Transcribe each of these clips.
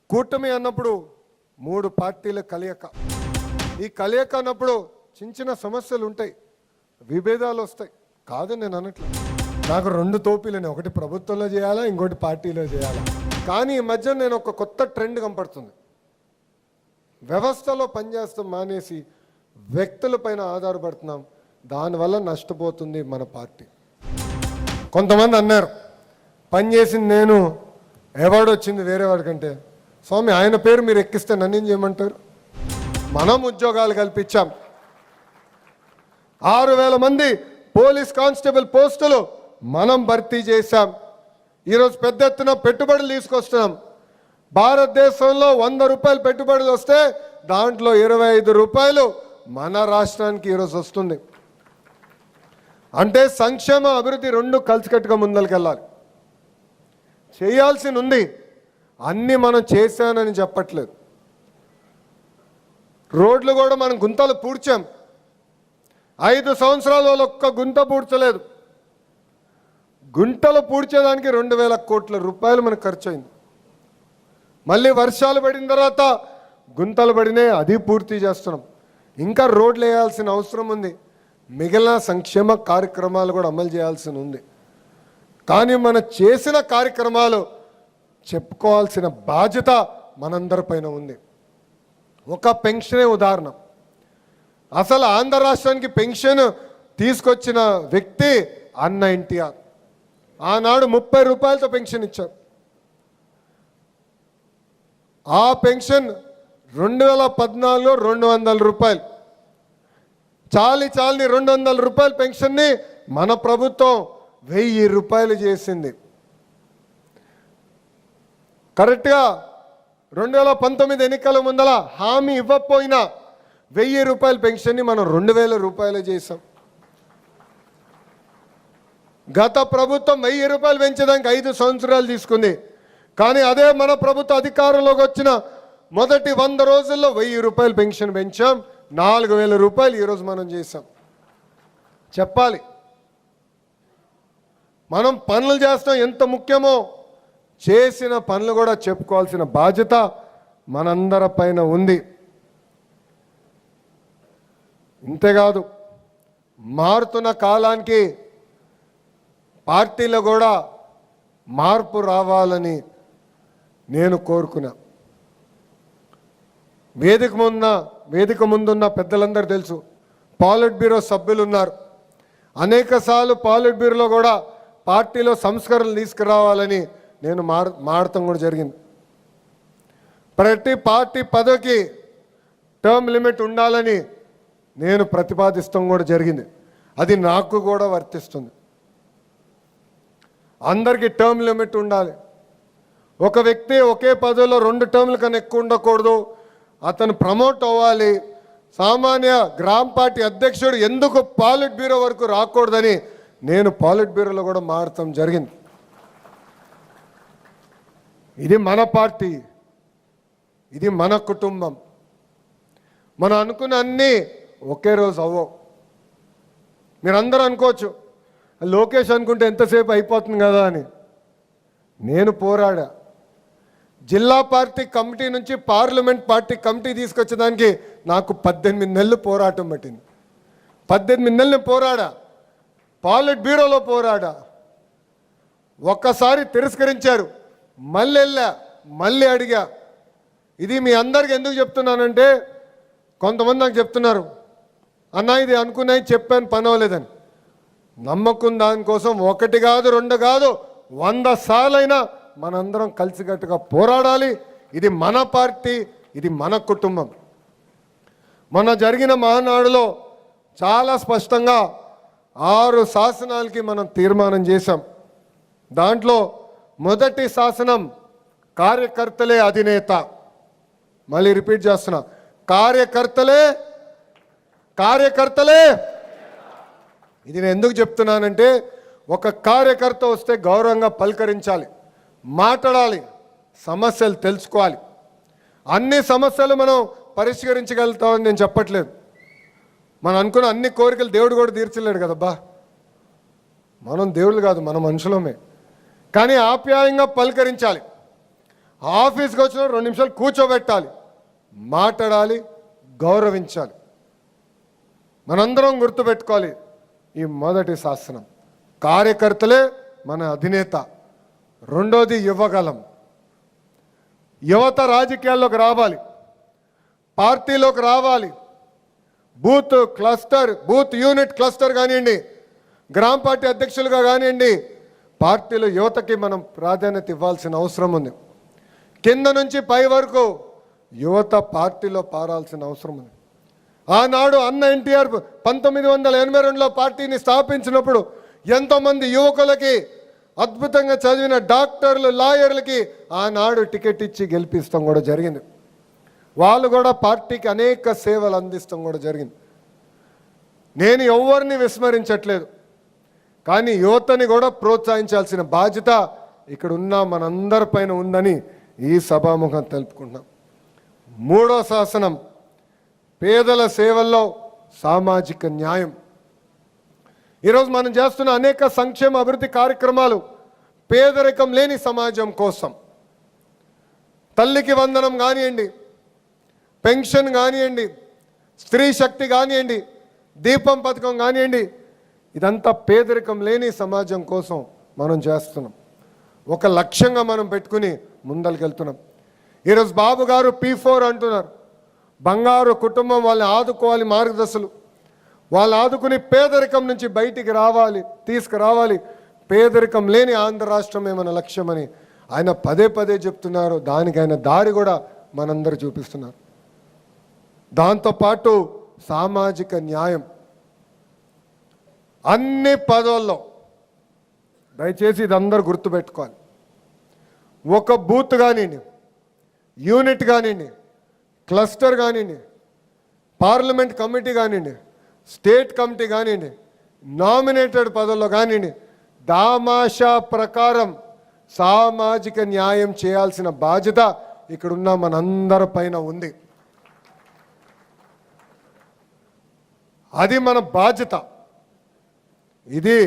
కూటమి అన్నప్పుడు 3 పార్టీల కలయిక. ఈ కలయిక అన్నప్పుడు చిన్న సమస్యలు ఉంటాయి, విభేదాలు వస్తాయి. కాదు నేను అనట్లేదు, నాకు 2 తోపిలని, ఒకటి ప్రభుత్వంలో చేయాలా, ఇంకోటి పార్టీలో చేయాలా. కానీ ఈ మధ్య నేను ఒక కొత్త ట్రెండ్ కనపడుతుంది. వ్యవస్థలో పనిచేస్తాం మానేసి వ్యక్తులపైన ఆధారపడుతున్నాం. దానివల్ల నష్టపోతుంది మన పార్టీ. కొంతమంది అన్నారు పనిచేసింది నేను, అవార్డు వచ్చింది వేరే వాడికంటే. స్వామి, ఆయన పేరు మీరు ఎక్కిస్తే నన్ను ఏం చేయమంటారు? మనం ఉద్యోగాలు కల్పించాం. 6,000 మంది పోలీస్ కానిస్టేబుల్ పోస్టులు మనం భర్తీ చేశాం. ఈరోజు పెద్ద ఎత్తున పెట్టుబడులు తీసుకొస్తున్నాం. భారతదేశంలో 100 రూపాయలు పెట్టుబడులు వస్తే దాంట్లో 25 రూపాయలు మన రాష్ట్రానికి ఈరోజు వస్తుంది. అంటే సంక్షేమ అభివృద్ధి 2 కలిసికట్టుగా ముందరికెళ్ళాలి. చేయాల్సి ఉంది, అన్నీ మనం చేశానని చెప్పట్లేదు. రోడ్లు కూడా మనం గుంతలు పూడ్చాం. 5 సంవత్సరాల వాళ్ళు ఒక్క గుంత పూడ్చలేదు. గుంటలు పూడ్చేదానికి 2,000 కోట్ల రూపాయలు మనకు ఖర్చు అయింది. మళ్ళీ వర్షాలు పడిన తర్వాత గుంతలు పడినాయి, అది పూర్తి చేస్తున్నాం. ఇంకా రోడ్లు వేయాల్సిన అవసరం ఉంది. మిగిలిన సంక్షేమ కార్యక్రమాలు కూడా అమలు చేయాల్సి ఉంది. కానీ మనం చేసిన కార్యక్రమాలు చెప్పుకోవాల్సిన బాధ్యత మనందరిపైన ఉంది. ఒక పెన్షనే ఉదాహరణ. అసలు ఆంధ్ర రాష్ట్రానికి పెన్షన్ తీసుకొచ్చిన వ్యక్తి అన్న ఎన్టీఆర్. ఆనాడు 30 రూపాయలతో పెన్షన్ ఇచ్చారు. ఆ పెన్షన్ 2014లో 200 రూపాయలు. చాలని 200 రూపాయల పెన్షన్ని మన ప్రభుత్వం 1000 రూపాయలు చేసింది. కరెక్ట్గా 2019 ఎన్నికల ముందల హామీ ఇవ్వకపోయినా 1000 రూపాయల పెన్షన్ని మనం 2000 రూపాయలు చేసాం. గత ప్రభుత్వం 1000 రూపాయలు పెంచడానికి 5 సంవత్సరాలు తీసుకుంది. కానీ అదే మన ప్రభుత్వ అధికారంలోకి వచ్చిన మొదటి 100 రోజుల్లో 1000 రూపాయలు పెన్షన్ పెంచాం. 4,000 రూపాయలు ఈరోజు మనం చేసాం. చెప్పాలి, మనం పనులు చేస్తాం ఎంత ముఖ్యమో, చేసిన పనులు కూడా చెప్పుకోవాల్సిన బాధ్యత మనందరి పైన ఉంది. ఇంతేకాదు, మారుతున్న కాలానికి పార్టీలో కూడా మార్పు రావాలని నేను కోరుకున్నా. వేదిక ముందున్న పెద్దలందరూ తెలుసు, పాలిట్ బ్యూరో సభ్యులు ఉన్నారు. అనేకసార్లు పాలిట్ బ్యూరోలో కూడా పార్టీలో సంస్కరణలు తీసుకురావాలని నేను మాడటం కూడా జరిగింది. ప్రతి పార్టీ పదవికి టర్మ్ లిమిట్ ఉండాలని నేను ప్రతిపాదిస్తాం కూడా జరిగింది. అది నాకు కూడా వర్తిస్తుంది. అందరికీ టర్మ్ లిమిట్ ఉండాలి. ఒక వ్యక్తి ఒకే పదవిలో 2 టర్మ్ల కన్నా ఎక్కువ ఉండకూడదు. అతను ప్రమోట్ అవ్వాలి. సామాన్య గ్రామ పార్టీ అధ్యక్షుడు ఎందుకు పాలిట్ బ్యూరో వరకు రాకూడదని నేను పాలిట్ బ్యూరోలో కూడా మారటం జరిగింది. ఇది మన పార్టీ, ఇది మన కుటుంబం. మనం అనుకున్న అన్నీ ఒకే రోజు అవ్వవు. మీరందరూ అనుకోవచ్చు, లోకేష్ అనుకుంటే ఎంతసేపు అయిపోతుంది కదా అని. నేను పోరాడా. జిల్లా పార్టీ కమిటీ నుంచి పార్లమెంట్ పార్టీ కమిటీ తీసుకొచ్చేదానికి నాకు 18 నెలలు పోరాటం పట్టింది. 18 నెలలు పోరాడా. పాలిట్ బ్యూరోలో పోరాడా. ఒక్కసారి తిరస్కరించారు, మళ్ళీ వెళ్ళా, మళ్ళీ అడిగా. ఇది మీ అందరికి ఎందుకు చెప్తున్నానంటే, కొంతమంది నాకు చెప్తున్నారు, అన్న ఇది అనుకున్నాయి చెప్పాను పని అవ్వలేదని. నమ్మకం దానికోసం 1 కాదు 2 కాదు 100 సార్లైనా మనందరం కలిసికట్టుగా పోరాడాలి. ఇది మన పార్టీ, ఇది మన కుటుంబం. మొన్న జరిగిన మహానాడులో చాలా స్పష్టంగా 6 శాసనాలకి మనం తీర్మానం చేశాం. దాంట్లో మొదటి శాసనం కార్యకర్తలే అధినేత. మళ్ళీ రిపీట్ చేస్తున్నా, కార్యకర్తలే. ఇది నేను ఎందుకు చెప్తున్నానంటే, ఒక కార్యకర్త వస్తే గౌరవంగా పలకరించాలి, మాట్లాడాలి, సమస్యలు తెలుసుకోవాలి. అన్ని సమస్యలు మనం పరిష్కరించగలుగుతామని నేను చెప్పట్లేదు. మనం అనుకున్న అన్ని కోరికలు దేవుడు కూడా తీర్చలేడు కదబ్బా. మనం దేవుళ్ళు కాదు, మన మనుషులమే. కానీ ఆప్యాయంగా పలకరించాలి. ఆఫీస్కి వచ్చిన 2 నిమిషాలు కూర్చోబెట్టాలి, మాట్లాడాలి, గౌరవించాలి. మనందరం గుర్తుపెట్టుకోవాలి, ఈ మొదటి శాసనం. కార్యకర్తలే మన అధినేత. రెండోది యువగలం. యువత రాజకీయాల్లోకి రావాలి, పార్టీలోకి రావాలి. Booth cluster, booth unit cluster కానివ్వండి, గ్రామ పార్టీ అధ్యక్షులుగా కానివ్వండి, పార్టీలో యువతకి మనం ప్రాధాన్యత ఇవ్వాల్సిన అవసరం ఉంది. కింద నుంచి పై వరకు యువత పార్టీలో పారాల్సిన అవసరం ఉంది. ఆనాడు అన్న ఎన్టీఆర్ 1982లో పార్టీని స్థాపించినప్పుడు ఎంతోమంది యువకులకి, అద్భుతంగా చదివిన డాక్టర్లు, లాయర్లకి ఆనాడు టికెట్ ఇచ్చి గెలిపిస్తాం కూడా జరిగింది. వాళ్ళు కూడా పార్టీకి అనేక సేవలు అందిస్తాం కూడా జరిగింది. నేను ఎవరిని విస్మరించట్లేదు, కానీ యువతని కూడా ప్రోత్సహించాల్సిన బాధ్యత ఇక్కడ ఉన్న మనందరిపైన ఉందని ఈ సభాముఖం తెలుపుకుంటున్నాం. మూడో శాసనం, పేదల సేవల్లో సామాజిక న్యాయం. ఈరోజు మనం చేస్తున్న అనేక సంక్షేమ అభివృద్ధి కార్యక్రమాలు పేదరికం లేని సమాజం కోసం. తల్లికి వందనం కానివ్వండి, పెన్షన్ కానివ్వండి, స్త్రీ శక్తి కానివ్వండి, దీపం పథకం కానివ్వండి, ఇదంతా పేదరికం లేని సమాజం కోసం మనం చేస్తున్నాం. ఒక లక్ష్యంగా మనం పెట్టుకుని ముందరికెళ్తున్నాం. ఈరోజు బాబు గారు P4 అంటున్నారు. బంగారు కుటుంబం, వాళ్ళని ఆదుకోవాలి, మార్గదర్శులు వాళ్ళు ఆదుకుని పేదరికం నుంచి బయటికి రావాలి, తీసుకురావాలి. పేదరికం లేని ఆంధ్ర రాష్ట్రమే మన లక్ష్యమని ఆయన పదే పదే చెప్తున్నారు. దానికి ఆయన దారి కూడా మనందరూ చూపిస్తున్నారు. దాంతోపాటు సామాజిక న్యాయం అన్ని పదవుల్లో, దయచేసి ఇది అందరూ గుర్తుపెట్టుకోవాలి. ఒక బూత్ కానివ్వండి, యూనిట్ కానివ్వండి, క్లస్టర్ కానివ్వండి, పార్లమెంట్ కమిటీ కానివ్వండి, స్టేట్ కమిటీ కానివ్వండి, నామినేటెడ్ పదవుల్లో కానివ్వండి, దామాషా ప్రకారం సామాజిక న్యాయం చేయాల్సిన బాధ్యత ఇక్కడున్న మనందరి పైన ఉంది. అది మన బాధ్యత. ఇది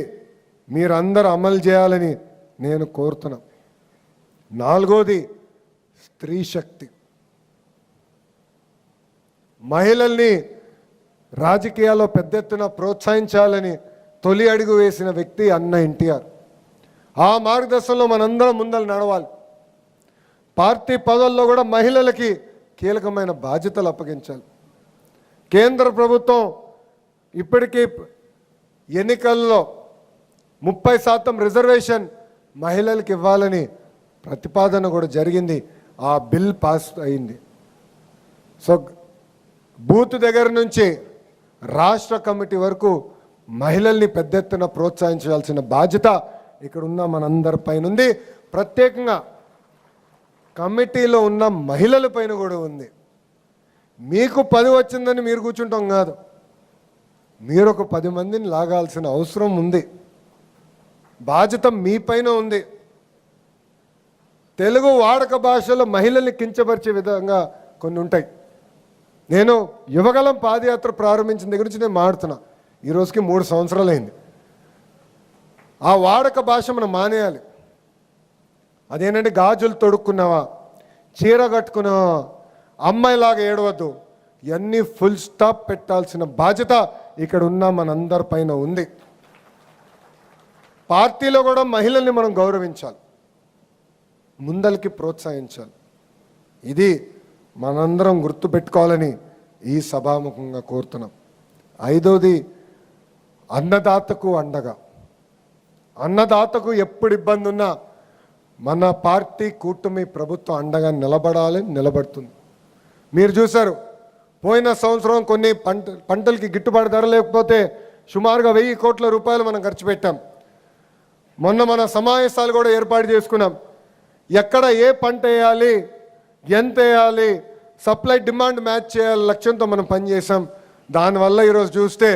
మీరందరూ అమలు చేయాలని నేను కోరుతున్నా. నాలుగోది స్త్రీ శక్తి. మహిళల్ని రాజకీయాల్లో పెద్ద ఎత్తున ప్రోత్సహించాలని తొలి అడుగు వేసిన వ్యక్తి అన్న ఎన్టీఆర్. ఆ మార్గదర్శనంలో మనందరం ముందలు నడవాలి. పార్టీ పదవుల్లో కూడా మహిళలకి కీలకమైన బాధ్యతలు అప్పగించాలి. కేంద్ర ప్రభుత్వం ఇప్పటికీ ఎన్నికల్లో 30% రిజర్వేషన్ మహిళలకు ఇవ్వాలని ప్రతిపాదన కూడా జరిగింది. ఆ బిల్ పాస్ అయింది. సో బూత్ దగ్గర నుంచి రాష్ట్ర కమిటీ వరకు మహిళల్ని పెద్ద ఎత్తున ప్రోత్సహించాల్సిన బాధ్యత ఇక్కడ ఉన్న మనందరి పైన ఉంది. ప్రత్యేకంగా కమిటీలో ఉన్న మహిళల పైన కూడా ఉంది. మీకు 10 వచ్చిందని మీరు కూర్చుంటాం కాదు, మీరు ఒక 10 మందిని లాగాల్సిన అవసరం ఉంది. బాధ్యత మీ పైన ఉంది. తెలుగు వాడక భాషలో మహిళల్ని కించపరిచే విధంగా కొన్ని ఉంటాయి. నేను యువగలం పాదయాత్ర ప్రారంభించిన దగ్గర నుంచి నేను మాడుతున్నా. ఈ రోజుకి 3 సంవత్సరాలు అయింది. ఆ వాడక భాష మనం మానేయాలి. అదేంటంటే గాజులు తొడుక్కున్నావా, చీర కట్టుకున్నావా, అమ్మాయిలాగా ఏడవద్దు, ఇవన్నీ ఫుల్ స్టాప్ పెట్టాల్సిన బాధ్యత ఇక్కడ ఉన్న మనందరి పైన ఉంది. పార్టీలో కూడా మహిళల్ని మనం గౌరవించాలి, ముందలకి ప్రోత్సహించాలి. ఇది మనందరం గుర్తుపెట్టుకోవాలని ఈ సభాముఖంగా కోరుతున్నాం. ఐదోది అన్నదాతకు అండగా. అన్నదాతకు ఎప్పుడు ఇబ్బంది ఉన్నా మన పార్టీ కూటమి ప్రభుత్వం అండగా నిలబడుతుంది. మీరు చూశారు, పోయిన సంవత్సరం కొన్ని పంటలకి గిట్టుబాటు ధర లేకపోతే సుమారుగా 1000 కోట్ల రూపాయలు మనం ఖర్చు పెట్టాం. మొన్న మన సమావేశాలు కూడా ఏర్పాటు చేసుకున్నాం. ఎక్కడ ఏ పంట వేయాలి, ఎంత వేయాలి, సప్లై డిమాండ్ మ్యాచ్ చేయాలి లక్ష్యంతో మనం పనిచేసాం. దానివల్ల ఈరోజు చూస్తే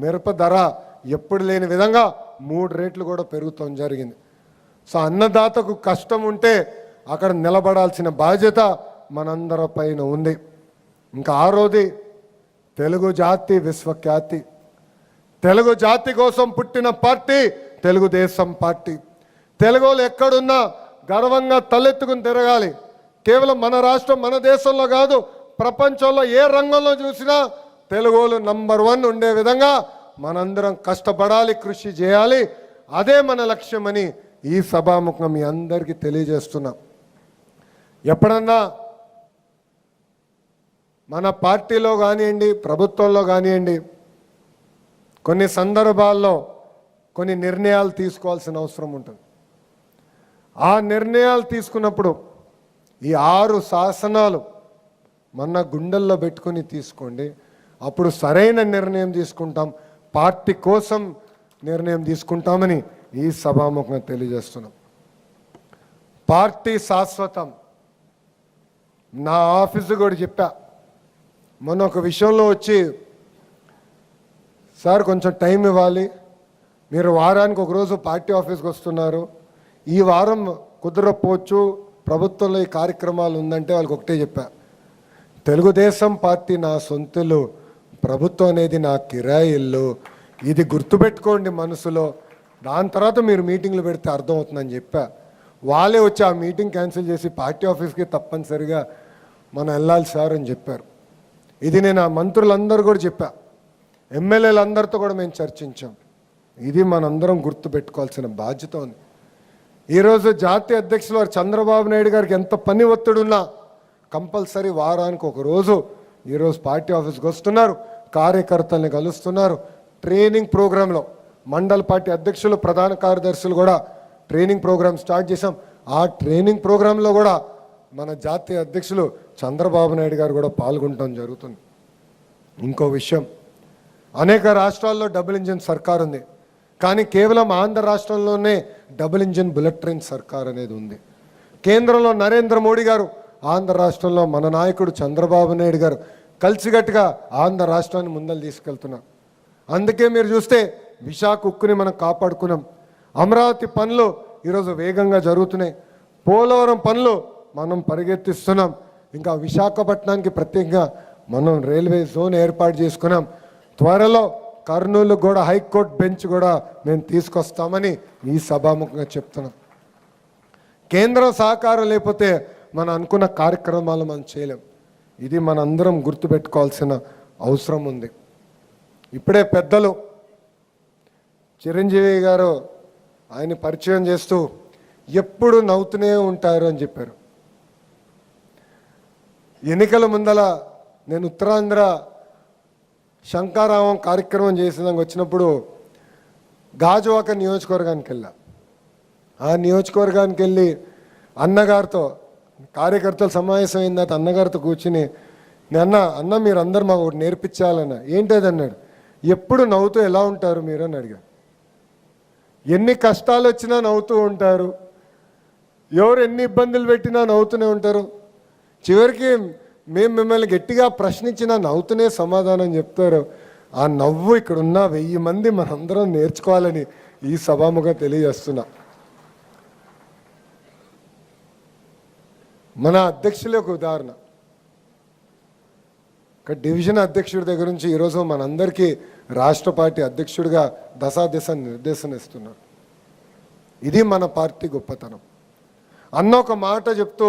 మిరప ధర ఎప్పుడు లేని విధంగా 3 రేట్లు కూడా పెరుగుతాం జరిగింది. సో అన్నదాతకు కష్టం ఉంటే అక్కడ నిలబడాల్సిన బాధ్యత మనందరి పైన ఉంది. ఇంకా 6వది తెలుగు జాతి విశ్వఖ్యాతి. తెలుగు జాతి కోసం పుట్టిన పార్టీ తెలుగుదేశం పార్టీ. తెలుగులో ఎక్కడున్నా గర్వంగా తలెత్తుకుని తిరగాలి. కేవలం మన రాష్ట్రం మన దేశంలో కాదు, ప్రపంచంలో ఏ రంగంలో చూసినా తెలుగోలు నంబర్ 1 ఉండే విధంగా మనందరం కష్టపడాలి, కృషి చేయాలి. అదే మన లక్ష్యమని ఈ సభాముఖంగా మీ అందరికీ తెలియజేస్తున్నాం. ఎప్పుడన్నా మన పార్టీలో కానివ్వండి, ప్రభుత్వంలో కానివ్వండి, కొన్ని సందర్భాల్లో కొన్ని నిర్ణయాలు తీసుకోవాల్సిన అవసరం ఉంటుంది. ఆ నిర్ణయాలు తీసుకున్నప్పుడు ఈ 6 శాసనాలు మన గుండెల్లో పెట్టుకొని తీసుకోండి. అప్పుడు సరైన నిర్ణయం తీసుకుంటాం, పార్టీ కోసం నిర్ణయం తీసుకుంటామని ఈ సభాముఖంగా తెలియజేస్తున్నాం. పార్టీ శాశ్వతం. నా ఆఫీసు కూడా చెప్పా, మొన్న ఒక విషయంలో వచ్చి, సార్ కొంచెం టైం ఇవ్వాలి, మీరు వారానికి ఒకరోజు పార్టీ ఆఫీస్కి వస్తున్నారు, ఈ వారం కుదరపోవచ్చు, ప్రభుత్వంలో ఈ కార్యక్రమాలు ఉందంటే వాళ్ళకి ఒకటే చెప్పా, తెలుగుదేశం పార్టీ నా సొంతలు, ప్రభుత్వం అనేది నా కిరాయి ఇల్లు, ఇది గుర్తుపెట్టుకోండి మనసులో, దాని తర్వాత మీరు మీటింగ్లు పెడితే అర్థమవుతుందని చెప్పా. వాళ్ళే వచ్చి ఆ మీటింగ్ క్యాన్సిల్ చేసి పార్టీ ఆఫీస్కి తప్పనిసరిగా మనం వెళ్ళాలి సార్ అని చెప్పారు. ఇది నేను ఆ మంత్రులందరూ కూడా చెప్పా, ఎమ్మెల్యేలందరితో కూడా మేము చర్చించాం. ఇది మనందరం గుర్తుపెట్టుకోవాల్సిన బాధ్యత ఉంది. ఈరోజు జాతీయ అధ్యక్షులు వారు చంద్రబాబు నాయుడు గారికి ఎంత పని ఒత్తిడున్నా కంపల్సరీ వారానికి ఒక రోజు ఈరోజు పార్టీ ఆఫీస్కి వస్తున్నారు, కార్యకర్తల్ని కలుస్తున్నారు. ట్రైనింగ్ ప్రోగ్రాంలో మండల పార్టీ అధ్యక్షులు, ప్రధాన కార్యదర్శులు కూడా ట్రైనింగ్ ప్రోగ్రాం స్టార్ట్ చేశాం. ఆ ట్రైనింగ్ ప్రోగ్రాంలో కూడా మన జాతీయ అధ్యక్షులు చంద్రబాబు నాయుడు గారు కూడా పాల్గొనడం జరుగుతుంది. ఇంకో విషయం, అనేక రాష్ట్రాల్లో డబుల్ ఇంజిన్ సర్కార్ ఉంది, కానీ కేవలం ఆంధ్ర రాష్ట్రంలోనే డబుల్ ఇంజిన్ బుల్లెట్ ట్రైన్ సర్కార్ అనేది ఉంది. కేంద్రంలో నరేంద్ర మోడీ గారు, ఆంధ్ర రాష్ట్రంలో మన నాయకుడు చంద్రబాబు నాయుడు గారు కలిసిగట్టుగా ఆంధ్ర రాష్ట్రాన్ని ముందలు తీసుకెళ్తున్నారు. అందుకే మీరు చూస్తే విశాఖ ఉక్కుని మనం కాపాడుకున్నాం. అమరావతి పనులు ఈరోజు వేగంగా జరుగుతున్నాయి. పోలవరం పనులు మనం పరిగెత్తిస్తున్నాం. ఇంకా విశాఖపట్నానికి ప్రత్యేకంగా మనం రైల్వే జోన్ ఏర్పాటు చేసుకున్నాం. త్వరలో కర్నూలు కూడా హైకోర్టు బెంచ్ కూడా మేము తీసుకొస్తామని ఈ సభాముఖంగా చెప్తున్నాం. కేంద్రం సహకారం లేకపోతే మనం అనుకున్న కార్యక్రమాలు మనం చేయలేం. ఇది మనందరం గుర్తుపెట్టుకోవాల్సిన అవసరం ఉంది. ఇప్పుడే పెద్దలు చిరంజీవి గారు ఆయన పరిచయం చేస్తూ ఎప్పుడు నవ్వుతూనే ఉంటారు అని చెప్పారు. ఎన్నికల ముందల నేను ఉత్తరాంధ్ర శంకారావం కార్యక్రమం చేసేదానికి వచ్చినప్పుడు గాజువాక నియోజకవర్గానికి వెళ్ళా. ఆ నియోజకవర్గానికి వెళ్ళి అన్నగారితో కార్యకర్తలు సమావేశం అయిన తర్వాత అన్నగారితో కూర్చుని, అన్న మీరు అందరు మాకు ఒకటి నేర్పించాలన్న. ఏంటది అన్నాడు. ఎప్పుడు నవ్వుతూ ఎలా ఉంటారు మీరు అని అడిగా. ఎన్ని కష్టాలు వచ్చినా నవ్వుతూ ఉంటారు, ఎవరు ఎన్ని ఇబ్బందులు పెట్టినా నవ్వుతూనే ఉంటారు, చివరికి మేము మిమ్మల్ని గట్టిగా ప్రశ్నించినా నవ్వుతూనే సమాధానం చెప్తారు. ఆ నవ్వు ఇక్కడ ఉన్న 1000 మంది మనందరం నేర్చుకోవాలని ఈ సభాముఖంగా తెలియజేస్తున్నా. మన అధ్యక్షులే ఒక ఉదాహరణ. ఒక డివిజన్ అధ్యక్షుడి దగ్గర నుంచి ఈరోజు మనందరికీ రాష్ట్ర పార్టీ అధ్యక్షుడిగా దశాదిశ నిర్దేశన ఇస్తున్నారు. ఇది మన పార్టీ గొప్పతనం. అన్న ఒక మాట చెప్తూ,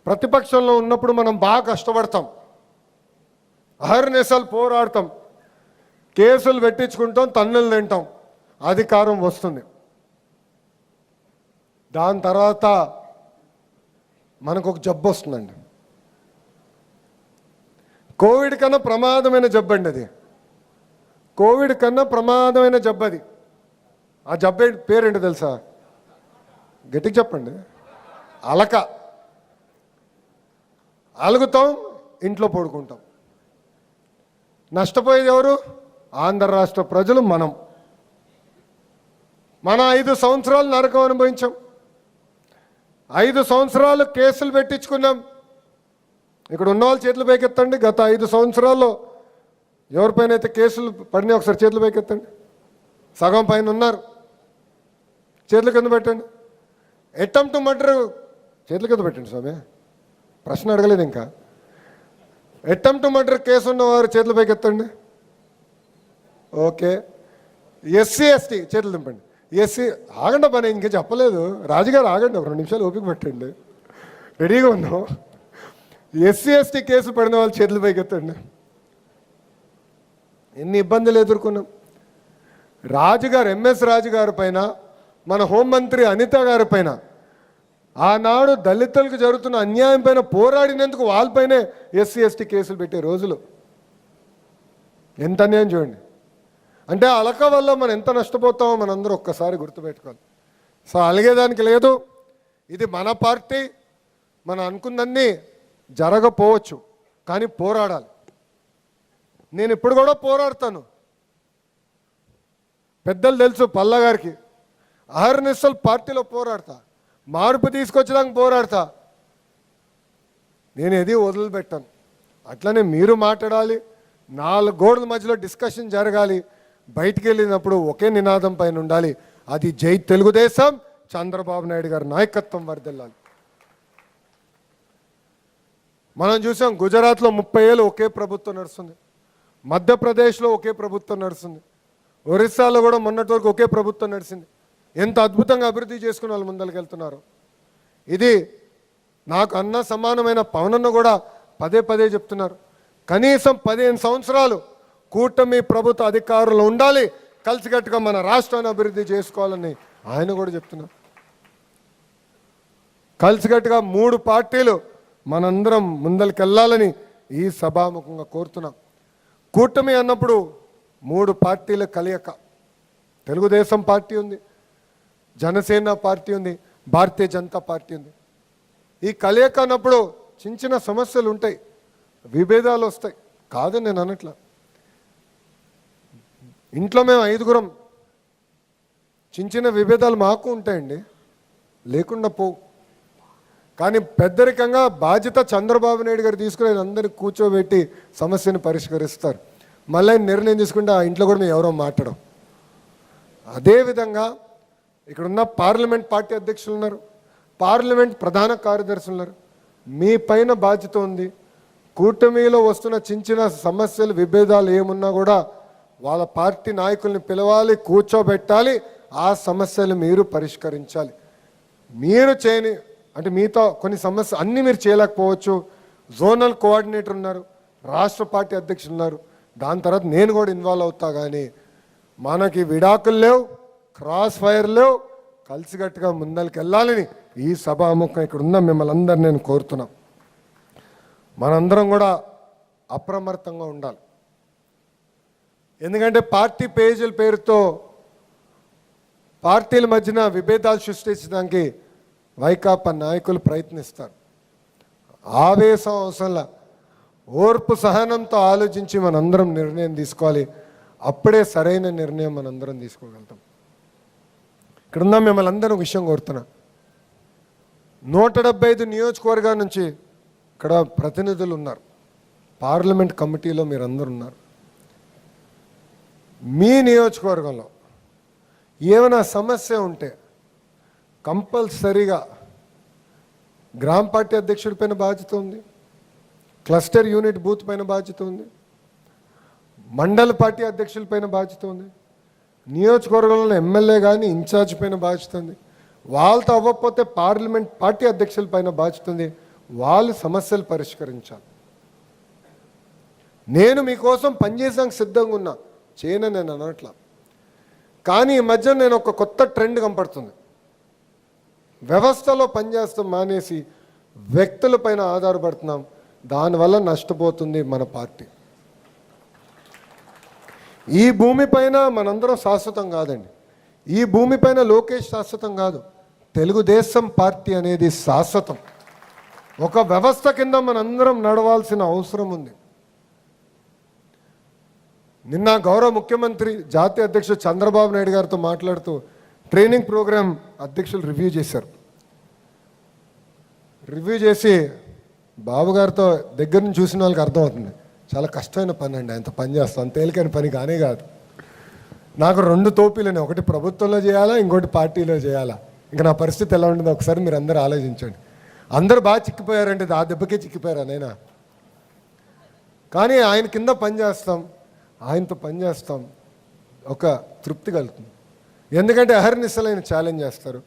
ప్రతిపక్షంలో ఉన్నప్పుడు మనం బాగా కష్టపడతాం, అహర్నిశలు పోరాడతాం, కేసులు పెట్టించుకుంటాం, తన్నులు తింటాం, అధికారం వస్తుంది. దాని తర్వాత మనకు ఒక జబ్బు వస్తుందండి. కోవిడ్ కన్నా ప్రమాదమైన జబ్బు అండి అది. కోవిడ్ కన్నా ప్రమాదమైన జబ్బు అది. ఆ జబ్బు పేరేంటో తెలుసా? గట్టిగా చెప్పండి. అలక. అలుగుతాం, ఇంట్లో పడుకుంటాం. నష్టపోయేది ఎవరు? ఆంధ్ర రాష్ట్ర ప్రజలు, మనం. మన 5 సంవత్సరాలు నరకం అనుభవించాం. 5 సంవత్సరాలు కేసులు పెట్టించుకున్నాం. ఇక్కడ ఉన్న వాళ్ళు చేతులు పైకెత్తండి. గత 5 సంవత్సరాల్లో ఎవరిపైన అయితే కేసులు పడినా ఒకసారి చేతులు పైకెత్తండి. సగం పైన ఉన్నారు, చేతుల కింద పెట్టండి. అటెంప్ట్ మర్డర్ చేతుల కింద పెట్టండి స్వామి, ప్రశ్న అడగలేదు ఇంకా. అటెంప్ట్ మర్డర్ కేసు ఉన్నవారు చేతుల పైకెత్తండి. ఓకే. ఎస్సీ ఎస్టీ చేతులు దింపండి. ఎస్సీ ఆగండి పని ఇంకే చెప్పలేదు. రాజుగారు ఆగండి, ఒక 2 నిమిషాలు ఓపిక పెట్టండి. రెడీగా ఉన్నాం. ఎస్సీ ఎస్టీ కేసు పడిన వాళ్ళు చేతులు పైకెత్తండి. ఎన్ని ఇబ్బందులు ఎదుర్కొన్నాం. రాజుగారు ఎంఎస్ రాజు గారి పైన, మన హోంమంత్రి అనిత గారి పైన ఆనాడు దళితులకు జరుగుతున్న అన్యాయం పైన పోరాడినందుకు వాళ్ళపైనే ఎస్సీ ఎస్టీ కేసులు పెట్టే రోజులు. ఎంత అన్యాయం చూడండి. అంటే అలక వల్ల మనం ఎంత నష్టపోతామో మనందరూ ఒక్కసారి గుర్తుపెట్టుకోవాలి. సో అలిగేదానికి లేదు. ఇది మన పార్టీ. మనం అనుకున్నన్నీ జరగపోవచ్చు, కానీ పోరాడాలి. నేను ఇప్పుడు కూడా పోరాడతాను. పెద్దలు తెలుసు పల్లా గారికి, అహర్నిశలు పార్టీలో పోరాడతా, మార్పు తీసుకొచ్చడానికి పోరాడతా. నేను ఏది వదిలిపెట్టాను. అట్లనే మీరు మాట్లాడాలి, 4 గోడల మధ్యలో డిస్కషన్ జరగాలి. బయటికి వెళ్ళినప్పుడు ఒకే నినాదం పైన ఉండాలి, అది జై తెలుగుదేశం, చంద్రబాబు నాయుడు గారి నాయకత్వం వర్ధిల్లాలి. మనం చూసాం గుజరాత్లో 30 ఏళ్ళు ఒకే ప్రభుత్వం నడుస్తుంది, మధ్యప్రదేశ్లో ఒకే ప్రభుత్వం నడుస్తుంది, ఒరిస్సాలో కూడా మొన్నటి వరకు ఒకే ప్రభుత్వం నడిచింది. ఎంత అద్భుతంగా అభివృద్ధి చేసుకుని వాళ్ళు ముందరికి వెళ్తున్నారు. ఇది నాకు అన్న సమానమైన పవనన్న కూడా పదే పదే చెప్తున్నారు. కనీసం 15 సంవత్సరాలు కూటమి ప్రభుత్వ అధికారులు ఉండాలి, కలిసికట్టుగా మన రాష్ట్రాన్ని అభివృద్ధి చేసుకోవాలని ఆయన కూడా చెప్తున్నారు. కలిసికట్టుగా 3 పార్టీలు మనందరం ముందరికి వెళ్ళాలని ఈ సభాముఖంగా కోరుతున్నాం. కూటమి అన్నప్పుడు 3 పార్టీల కలయిక. తెలుగుదేశం పార్టీ ఉంది, జనసేన పార్టీ ఉంది, భారతీయ జనతా పార్టీ ఉంది. ఈ కలయిక అన్నప్పుడు చిన్న చిన్న సమస్యలు ఉంటాయి, విభేదాలు వస్తాయి, కాదని నేను అనట్లా. ఇంట్లో మేము 5గురం, చిన్న చిన్న విభేదాలు మాకు ఉంటాయండి, లేకుండా పోవు. కానీ పెద్దరికంగా బాధ్యత చంద్రబాబు నాయుడు గారు తీసుకుని అందరినీ కూర్చోబెట్టి సమస్యను పరిష్కరిస్తారు. మళ్ళీ నిర్ణయం తీసుకుంటే ఆ ఇంట్లో కూడా మేము ఎవరో మాట్లాడం. అదేవిధంగా ఇక్కడున్న పార్లమెంట్ పార్టీ అధ్యక్షులు ఉన్నారు, పార్లమెంట్ ప్రధాన కార్యదర్శులు ఉన్నారు. మీ పైన బాధ్యత ఉంది. కూటమిలో వస్తున్న చిన్న చిన్న సమస్యలు, విభేదాలు ఏమున్నా కూడా వాళ్ళ పార్టీ నాయకుల్ని పిలవాలి, కూర్చోబెట్టాలి, ఆ సమస్యలు మీరు పరిష్కరించాలి. మీరు చేయని అంటే మీతో కొన్ని సమస్యలు అన్నీ మీరు చేయలేకపోవచ్చు. జోనల్ కోఆర్డినేటర్ ఉన్నారు, రాష్ట్ర పార్టీ అధ్యక్షులు ఉన్నారు, దాని తర్వాత నేను కూడా ఇన్వాల్వ్ అవుతా. కానీ మనకి విడాకులు లేవు, క్రాస్ ఫైర్ లేవు, కలిసికట్టుగా ముందరికి వెళ్ళాలని ఈ సభాముఖం ఇక్కడ ఉన్న మిమ్మల్ని అందరినీ నేను కోరుతున్నాం. మనందరం కూడా అప్రమత్తంగా ఉండాలి. ఎందుకంటే పార్టీ పేజీల పేరుతో పార్టీల మధ్యన విభేదాలు సృష్టించడానికి వైకాపా నాయకులు ప్రయత్నిస్తారు. ఆవేశం అవసరంలా ఓర్పు సహనంతో ఆలోచించి మనందరం నిర్ణయం తీసుకోవాలి. అప్పుడే సరైన నిర్ణయం మనందరం తీసుకోగలుగుతాం. ఇక్కడున్న మిమ్మల్ని అందరూ విషయం కోరుతున్నా. 175 నియోజకవర్గాల నుంచి ఇక్కడ ప్రతినిధులు ఉన్నారు, పార్లమెంట్ కమిటీలో మీరందరూ ఉన్నారు. మీ నియోజకవర్గంలో ఏమైనా సమస్య ఉంటే కంపల్సరీగా గ్రామ పార్టీ అధ్యక్షుడి పైన బాధ్యత ఉంది, క్లస్టర్ యూనిట్ బూత్ పైన బాధ్యత ఉంది, మండల పార్టీ అధ్యక్షుల పైన బాధ్యత ఉంది, నియోజకవర్గంలో ఎమ్మెల్యే కానీ ఇన్ఛార్జ్ పైన బాధ్యత ఉంది. వాళ్ళతో అవ్వకపోతే పార్లమెంట్ పార్టీ అధ్యక్షుల పైన బాధ్యత ఉంది. వాళ్ళు సమస్యలు పరిష్కరించాలి. నేను మీకోసం పనిచేసానికి సిద్ధంగా ఉన్నా, చేయనని నేను అనట్లా. కానీ ఈ మధ్య నేను ఒక కొత్త ట్రెండ్ కనపడుతుంది. వ్యవస్థలో పనిచేస్తాం మానేసి వ్యక్తులపైన ఆధారపడుతున్నాం. దానివల్ల నష్టపోతుంది మన పార్టీ. ఈ భూమిపైన మనందరం శాశ్వతం కాదండి. ఈ భూమిపైన లోకేష్ శాశ్వతం కాదు, తెలుగుదేశం పార్టీ అనేది శాశ్వతం. ఒక వ్యవస్థ కింద మనందరం నడవాల్సిన అవసరం ఉంది. నిన్న గౌరవ ముఖ్యమంత్రి జాతీయ అధ్యక్షుడు చంద్రబాబు నాయుడు గారితో మాట్లాడుతూ ట్రైనింగ్ ప్రోగ్రాం అధ్యక్షులు రివ్యూ చేశారు. రివ్యూ చేసి బాబు గారితో దగ్గర నుంచి చూసిన వాళ్ళకి అర్థమవుతుంది, చాలా కష్టమైన పని అండి, ఆయనతో పని చేస్తాం, తేలికైన పని కానే కాదు. నాకు 2 తోపీలని, ఒకటి ప్రభుత్వంలో చేయాలా, ఇంకోటి పార్టీలో చేయాలా. ఇంకా నా పరిస్థితి ఎలా ఉంటుందో ఒకసారి మీరు అందరూ ఆలోచించండి. అందరూ బాగా చిక్కిపోయారంటే ఆ దెబ్బకే చిక్కిపోయారా నైనా. కానీ ఆయన కింద పని చేస్తాం, ఆయనతో పని చేస్తాం, ఒక తృప్తి కలుగుతుంది. ఎందుకంటే అహర్నిశలు ఆయన ఛాలెంజ్ చేస్తారు,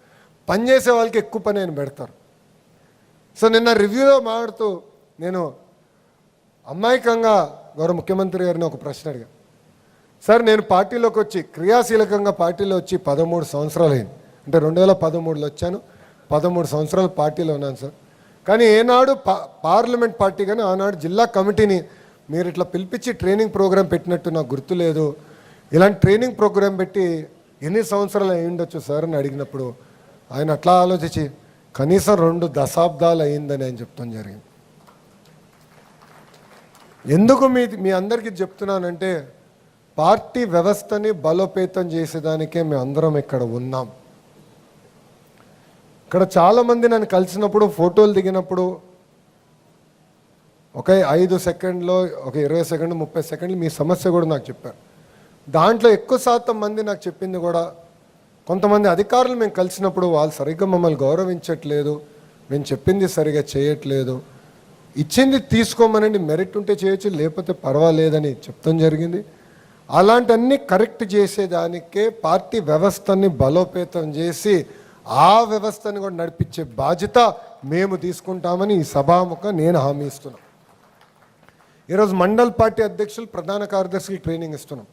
పనిచేసే వాళ్ళకి ఎక్కువ పని ఆయన పెడతారు. సో నిన్న రివ్యూలో మాట్లాడుతూ నేను అమాయకంగా గౌరవ ముఖ్యమంత్రి గారిని ఒక ప్రశ్న అడిగా. సార్, నేను పార్టీలోకి వచ్చి క్రియాశీలకంగా పార్టీలో వచ్చి 13 సంవత్సరాలు అయింది. అంటే 2013లో వచ్చాను, 13 సంవత్సరాలు పార్టీలో ఉన్నాను సార్. కానీ ఏనాడు పార్లమెంట్ పార్టీ కానీ ఆనాడు జిల్లా కమిటీని మీరు ఇట్లా పిలిపించి ట్రైనింగ్ ప్రోగ్రాం పెట్టినట్టు నాకు గుర్తులేదు. ఇలాంటి ట్రైనింగ్ ప్రోగ్రాం పెట్టి ఎన్ని సంవత్సరాలు అయి ఉండొచ్చు సార్ అని అడిగినప్పుడు ఆయన అట్లా ఆలోచించి కనీసం 2 దశాబ్దాలు అయిందని ఆయన చెప్తాం జరిగింది. ఎందుకు మీ అందరికీ చెప్తున్నానంటే పార్టీ వ్యవస్థని బలోపేతం చేసేదానికే మేము అందరం ఇక్కడ ఉన్నాం. ఇక్కడ చాలామంది నన్ను కలిసినప్పుడు ఫోటోలు దిగినప్పుడు ఒక 5 సెకండ్లో, ఒక 20 సెకండ్లు, 30 సెకండ్లు మీ సమస్య కూడా నాకు చెప్పారు. దాంట్లో ఎక్కువ శాతం మంది నాకు చెప్పింది కూడా, కొంతమంది అధికారులు మేము కలిసినప్పుడు వాళ్ళు సరిగ్గా మమ్మల్ని గౌరవించట్లేదు, మేము చెప్పింది సరిగ్గా చేయట్లేదు, ఇచ్చింది తీసుకోమనండి, మెరిట్ ఉంటే చేయొచ్చు లేకపోతే పర్వాలేదని చెప్తాం జరిగింది. అలాంటివన్నీ కరెక్ట్ చేసేదానికే పార్టీ వ్యవస్థని బలోపేతం చేసి ఆ వ్యవస్థని కూడా నడిపించే బాధ్యత మేము తీసుకుంటామని ఈ సభాముఖం నేను హామీ ఇస్తున్నాం. ఈరోజు మండల్ పార్టీ అధ్యక్షులు, ప్రధాన కార్యదర్శులు ట్రైనింగ్ ఇస్తున్నాం.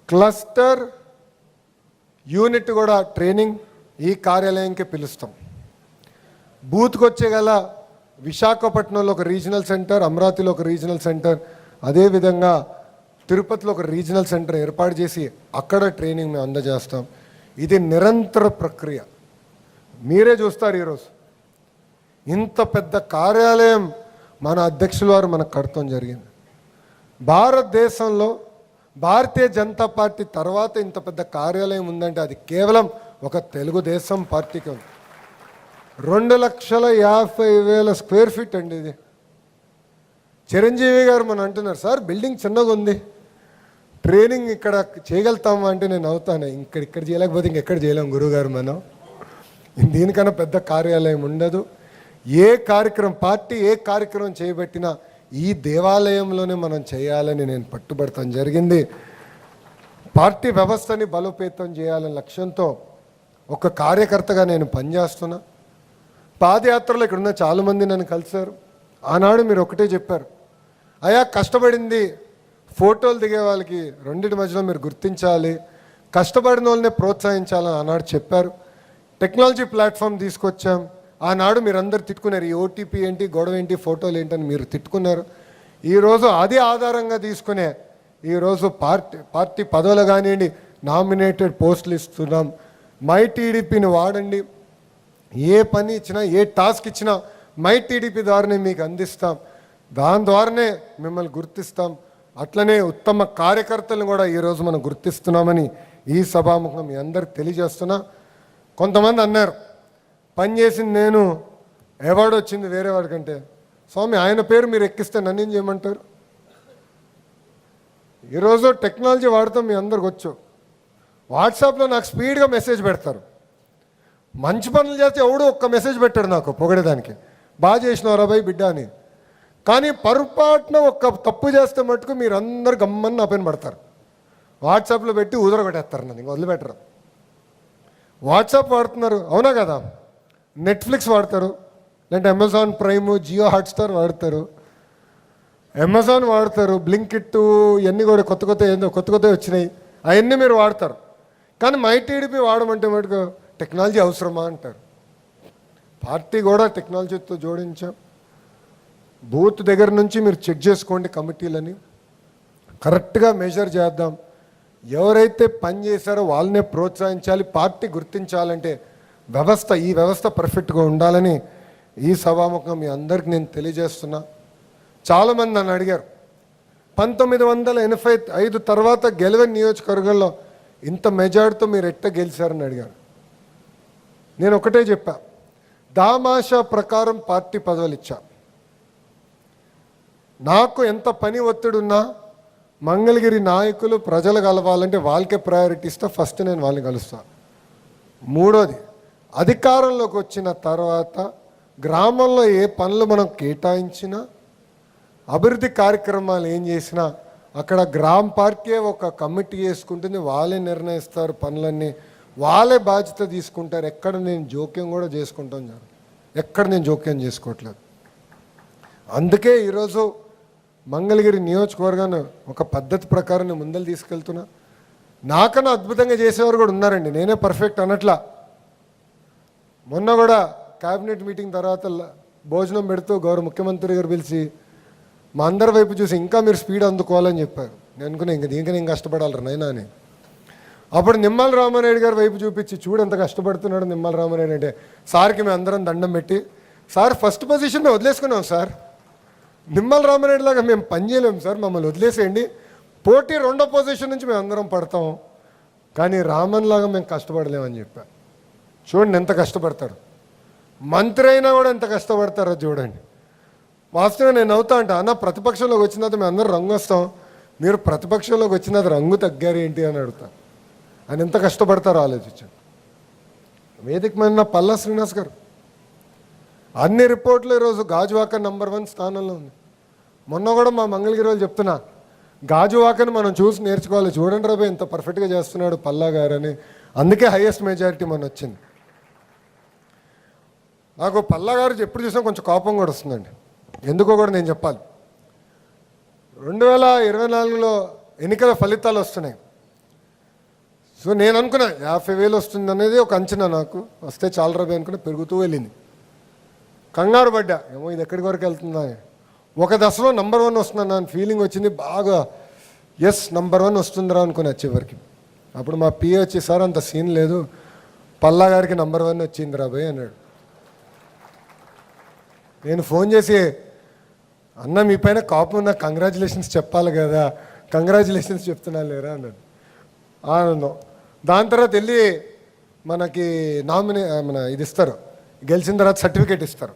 క్లస్టర్ యూనిట్ కూడా ట్రైనింగ్ ఈ కార్యాలయంకే పిలుస్తాం. బూత్కి వచ్చే గల విశాఖపట్నంలో ఒక రీజనల్ సెంటర్, అమరావతిలో ఒక రీజనల్ సెంటర్, అదేవిధంగా తిరుపతిలో ఒక రీజనల్ సెంటర్ ఏర్పాటు చేసి అక్కడ ట్రైనింగ్ మేము అందజేస్తాం. ఇది నిరంతర ప్రక్రియ. మీరే చూస్తారు ఈరోజు ఇంత పెద్ద కార్యాలయం మన అధ్యక్షుల వారు మనకు కడతాం జరిగింది. భారతదేశంలో భారతీయ జనతా పార్టీ తర్వాత ఇంత పెద్ద కార్యాలయం ఉందంటే అది కేవలం ఒక తెలుగుదేశం పార్టీకి ఉంది. 2,50,000 స్క్వేర్ ఫీట్ అండి ఇది. చిరంజీవి గారు మనం అంటున్నారు, సార్ బిల్డింగ్ చిన్నగా ఉంది, ట్రైనింగ్ ఇక్కడ చేయగలుగుతామా అంటే నేను అవుతాను, ఇక్కడ చేయలేకపోతే ఇంకెక్కడ చేయలేము గురువుగారు, మనం దీనికన్నా పెద్ద కార్యాలయం ఉండదు. ఏ కార్యక్రమం, పార్టీ ఏ కార్యక్రమం చేయబట్టినా ఈ దేవాలయంలోనే మనం చేయాలని నేను పట్టుబడతాను జరిగింది. పార్టీ వ్యవస్థని బలోపేతం చేయాలనే లక్ష్యంతో ఒక కార్యకర్తగా నేను పనిచేస్తున్నా. పాదయాత్రలో ఇక్కడున్న చాలామంది నన్ను కలిశారు. ఆనాడు మీరు ఒకటే చెప్పారు, అయా కష్టపడింది ఫోటోలు దిగే వాళ్ళకి రెండింటి మధ్యలో మీరు గుర్తించాలి, కష్టపడిన వాళ్ళనే ప్రోత్సహించాలని ఆనాడు చెప్పారు. టెక్నాలజీ ప్లాట్ఫామ్ తీసుకొచ్చాం. ఆనాడు మీరు అందరు తిట్టుకున్నారు, ఈ ఓటీపీ ఏంటి, గొడవ ఏంటి, ఫోటోలు ఏంటని మీరు తిట్టుకున్నారు. ఈరోజు అది ఆధారంగా తీసుకునే ఈరోజు పార్టీ పదవులు కానివ్వండి, నామినేటెడ్ పోస్టులు ఇస్తున్నాం. మై టీడీపీని వాడండి, ఏ పని ఇచ్చినా ఏ టాస్క్ ఇచ్చినా మై టీడీపీ ద్వారానే మీకు అందిస్తాం, దాని ద్వారానే మిమ్మల్ని గుర్తిస్తాం. అట్లనే ఉత్తమ కార్యకర్తలను కూడా ఈరోజు మనం గుర్తిస్తున్నామని ఈ సభాముఖం మీ అందరికి తెలియజేస్తున్నా. కొంతమంది అన్నారు పనిచేసింది నేను, అవార్డు వచ్చింది వేరే వాడికంటే. స్వామి, ఆయన పేరు మీరు ఎక్కిస్తే నన్ను ఏం చేయమంటారు? ఈరోజు టెక్నాలజీ వాడతాం, మీ అందరికి వచ్చు. వాట్సాప్లో నాకు స్పీడ్గా మెసేజ్ పెడతారు. మంచి పనులు చేస్తే ఎవడు ఒక్క మెసేజ్ పెట్టాడు నాకు పొగడేదానికి, బాగా చేసినవారా బాయ్ బిడ్డ అని. కానీ పొరపాటున ఒక్క తప్పు చేస్తే మటుకు మీరు అందరు గమ్మని నా పైన పడతారు. వాట్సాప్లో పెట్టి ఊదరగొట్టేస్తారు, నన్ను ఇంక వదిలిపెట్టరు. వాట్సాప్ వాడుతున్నారు, అవునా కదా? నెట్ఫ్లిక్స్ వాడతారు, లేదంటే అమెజాన్ ప్రైమ్, జియో హాట్స్టార్ వాడతారు, అమెజాన్ వాడతారు, బ్లింకిట్, ఇవన్నీ కూడా కొత్త వచ్చినాయి, అవన్నీ మీరు వాడతారు. కానీ మై టీడీపీ వాడమంటే మటుకు టెక్నాలజీ అవసరమా అంటారు. పార్టీ కూడా టెక్నాలజీతో జోడించాం. బూత్ దగ్గర నుంచి మీరు చెక్ చేసుకోండి, కమిటీలని కరెక్ట్గా మెజర్ చేద్దాం. ఎవరైతే పని చేశారో వాళ్ళనే ప్రోత్సహించాలి. పార్టీ గుర్తించాలంటే ఈ వ్యవస్థ పర్ఫెక్ట్గా ఉండాలని ఈ సభాముఖం మీ అందరికి నేను తెలియజేస్తున్నా. చాలామంది నన్ను అడిగారు, 1985 తర్వాత గెలవని నియోజకవర్గంలో ఇంత మెజార్టీతో మీరు ఎట్ట గెలిచారని అడిగారు. నేను ఒకటే చెప్పా, దామాషా ప్రకారం పార్టీ పదవులు ఇచ్చా. నాకు ఎంత పని ఒత్తిడి ఉన్నా మంగళగిరి నాయకులు ప్రజలు కలవాలంటే వాళ్ళకే ప్రయారిటీ ఇస్తా. ఫస్ట్ నేను వాళ్ళని కలుస్తాను. మూడోది, అధికారంలోకి వచ్చిన తర్వాత గ్రామంలో ఏ పనులు మనం కేటాయించినా, అభివృద్ధి కార్యక్రమాలు ఏం చేసినా అక్కడ గ్రామ పార్టీ ఒక కమిటీ వేసుకుంటుంది, వాళ్ళే నిర్ణయిస్తారు, పనులన్నీ వాళ్ళే బాధ్యత తీసుకుంటారు. ఎక్కడ నేను జోక్యం కూడా చేసుకుంటాను. ఎక్కడ నేను జోక్యం చేసుకోవట్లేదు. అందుకే ఈరోజు మంగళగిరి నియోజకవర్గాన్ని ఒక పద్ధతి ప్రకారం నేను ముందలు తీసుకెళ్తున్నా. నాకన్నా అద్భుతంగా చేసేవారు కూడా ఉన్నారండి, నేనే పర్ఫెక్ట్ అనట్లా. మొన్న కూడా క్యాబినెట్ మీటింగ్ తర్వాత భోజనం పెడుతూ గౌరవ ముఖ్యమంత్రి గారు పిలిచి మా అందరి వైపు చూసి ఇంకా మీరు స్పీడ్ అందుకోవాలని చెప్పారు. నేను అనుకున్నా ఇంకా దీనికి నేను కష్టపడాలి నైనా అని. అప్పుడు నిమ్మల రామారెడ్డి గారి వైపు చూపించి చూడు ఎంత కష్టపడుతున్నాడు నిమ్మల రామారెడ్డి అంటే, సార్కి మేము అందరం దండం పెట్టి, సార్ ఫస్ట్ పొజిషన్లో వదిలేసుకున్నాం సార్, నిమ్మల రామారెడ్డి లాగా మేము పనిచేయలేము సార్, మమ్మల్ని వదిలేసేయండి, పోటీ రెండో పొజిషన్ నుంచి మేము అందరం పడతాం, కానీ రామన్ లాగా మేము కష్టపడలేమని చెప్పా. చూడండి ఎంత కష్టపడతారు, మంత్రి అయినా కూడా ఎంత కష్టపడతారో చూడండి. వాస్తవంగా నేను అవుతా అంట, అన్న ప్రతిపక్షంలోకి వచ్చిన తర్వాత మేము అందరూ రంగు వస్తాం, మీరు ప్రతిపక్షంలోకి వచ్చిన తర్వాత రంగు తగ్గారు ఏంటి అని అడుగుతా. ఆయన ఎంత కష్టపడతారో ఆలోచించాను. వేదిక మీద పల్లా శ్రీనివాస్ గారు అన్ని రిపోర్ట్లు ఈరోజు గాజువాక నంబర్ 1 స్థానంలో ఉంది. మొన్న కూడా మా మంగళగిరి వాళ్ళు చెప్తున్నా, గాజువాకని మనం చూసి నేర్చుకోవాలి, చూడండి రాబే ఎంత పర్ఫెక్ట్గా చేస్తున్నాడు పల్లా గారు అని. అందుకే హైయెస్ట్ మెజారిటీ మన వచ్చింది. నాకు పల్లా గారు ఎప్పుడు చూసినా కొంచెం కోపం కూడా వస్తుందండి, ఎందుకో కూడా నేను చెప్పాలి. 2024లో ఎన్నికల ఫలితాలు వస్తున్నాయి. సో నేను అనుకున్నా 50,000 వస్తుంది అనేది ఒక అంచనా, నాకు వస్తే చాలా రూపాయి అనుకున్నా, పెరుగుతూ వెళ్ళింది. కంగారు పడ్డా, ఏమో ఇది ఎక్కడి వరకు వెళ్తుందా. ఒక దశలో నంబర్ 1 వస్తుందన్న ఫీలింగ్ వచ్చింది బాగా. ఎస్ నంబర్ 1 వస్తుందిరా అనుకుని వచ్చేవరకు. అప్పుడు మా పిఏ వచ్చి, సార్ అంత సీన్ లేదు, పల్లా గారికి నంబర్ 1 వచ్చింది రాబోయ్ అన్నాడు. నేను ఫోన్ చేసి, అన్న మీ పైన కాపు నాకు కంగ్రాచులేషన్స్ చెప్పాలి కదా, కంగ్రాచులేషన్స్ చెప్తున్నా లేరా అన్నాడు. ఆనందం. దాని తర్వాత వెళ్ళి మనకి మన ఇది ఇస్తారు, గెలిచిన తర్వాత సర్టిఫికేట్ ఇస్తారు.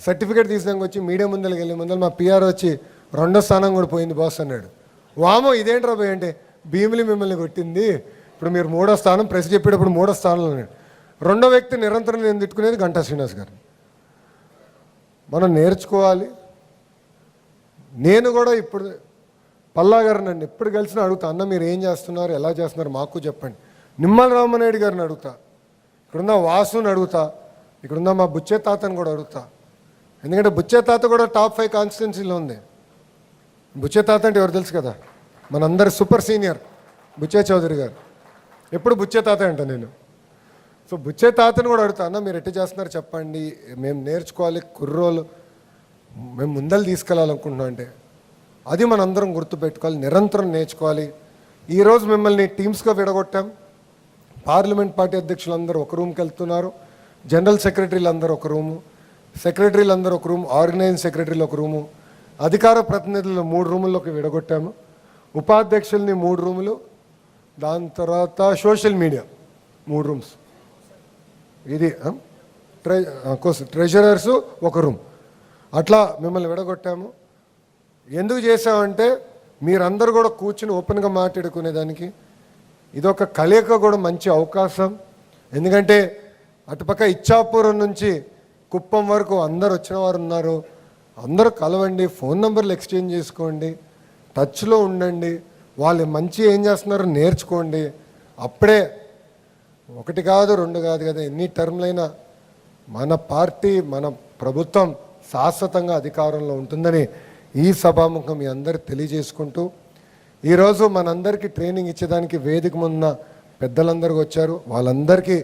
సర్టిఫికేట్ తీసినాక వచ్చి మీడియా ముందరికి వెళ్ళి ముందర మా పిఆర్ వచ్చి 2వ స్థానం కూడా పోయింది బాస్ అన్నాడు. వామో ఇదేంట్రా పోయి అంటే, భీమిలి మిమ్మల్ని కొట్టింది, ఇప్పుడు మీరు 3వ స్థానం, ప్రెస్ చెప్పేటప్పుడు 3వ స్థానంలో ఉన్నాడు. 2వ వ్యక్తి నిరంతరం నేను తిట్టుకునేది గంటా శ్రీనివాస్ గారు. మనం నేర్చుకోవాలి. నేను కూడా ఇప్పుడు పల్లా గారు నన్ను ఎప్పుడు కలిసినా అడుగుతా, అన్న మీరు ఏం చేస్తున్నారు, ఎలా చేస్తున్నారు మాకు చెప్పండి. నిమ్మల రామారెడ్డి గారిని అడుగుతా, ఇక్కడున్న వాసుని అడుగుతా, ఇక్కడున్న మా బుచ్చే తాతని కూడా అడుగుతా. ఎందుకంటే బుచ్చే తాత కూడా టాప్ 5 కాన్స్టిట్యున్సీలో ఉంది. బుచ్చే తాత అంటే ఎవరు తెలుసు కదా, మనందరి సూపర్ సీనియర్ బుచ్చే చౌదరి గారు. ఎప్పుడు బుచ్చే తాత అంట నేను. సో బుచ్చే తాతని కూడా అడుగుతా, అన్న మీరు ఎట్టు చేస్తున్నారు చెప్పండి, మేము నేర్చుకోవాలి, కుర్రోలు మేము ముందలు తీసుకెళ్ళాలనుకుంటున్నాం అంటే అది మనందరం గుర్తుపెట్టుకోవాలి, నిరంతరం నేర్చుకోవాలి. ఈరోజు మిమ్మల్ని టీమ్స్గా విడగొట్టాం. పార్లమెంట్ పార్టీ అధ్యక్షులు అందరూ ఒక రూమ్కి వెళ్తున్నారు, జనరల్ సెక్రటరీలు అందరూ ఒక రూము, సెక్రటరీలు అందరూ ఒక రూము, ఆర్గనైజింగ్ సెక్రటరీలు ఒక రూము, అధికార ప్రతినిధులను 3 రూముల్లోకి విడగొట్టాము, ఉపాధ్యక్షుల్ని 3 రూములు, దాని తర్వాత సోషల్ మీడియా 3 రూమ్స్, ఇది ట్రెజరర్స్ ఒక రూమ్, అట్లా మిమ్మల్ని విడగొట్టాము. ఎందుకు చేసామంటే మీరందరూ కూడా కూర్చుని ఓపెన్గా మాట్లాడుకునేదానికి ఇదొక కలయిక కూడా మంచి అవకాశం. ఎందుకంటే అటుపక్క ఇచ్చాపురం నుంచి కుప్పం వరకు అందరు వచ్చిన వారు ఉన్నారు, అందరూ కలవండి, ఫోన్ నెంబర్లు ఎక్స్చేంజ్ చేసుకోండి, టచ్లో ఉండండి, వాళ్ళు మంచి ఏం చేస్తున్నారో నేర్చుకోండి. అప్పుడే 1 కాదు 2 కాదు కదా, ఎన్ని టర్మ్లైనా మన పార్టీ మన ప్రభుత్వం శాశ్వతంగా అధికారంలో ఉంటుందని ఈ సభాముఖం మీ అందరు తెలియజేసుకుంటూ, ఈరోజు మనందరికీ ట్రైనింగ్ ఇచ్చేదానికి వేదిక ముందున్న పెద్దలందరూ వచ్చారు, వాళ్ళందరికీ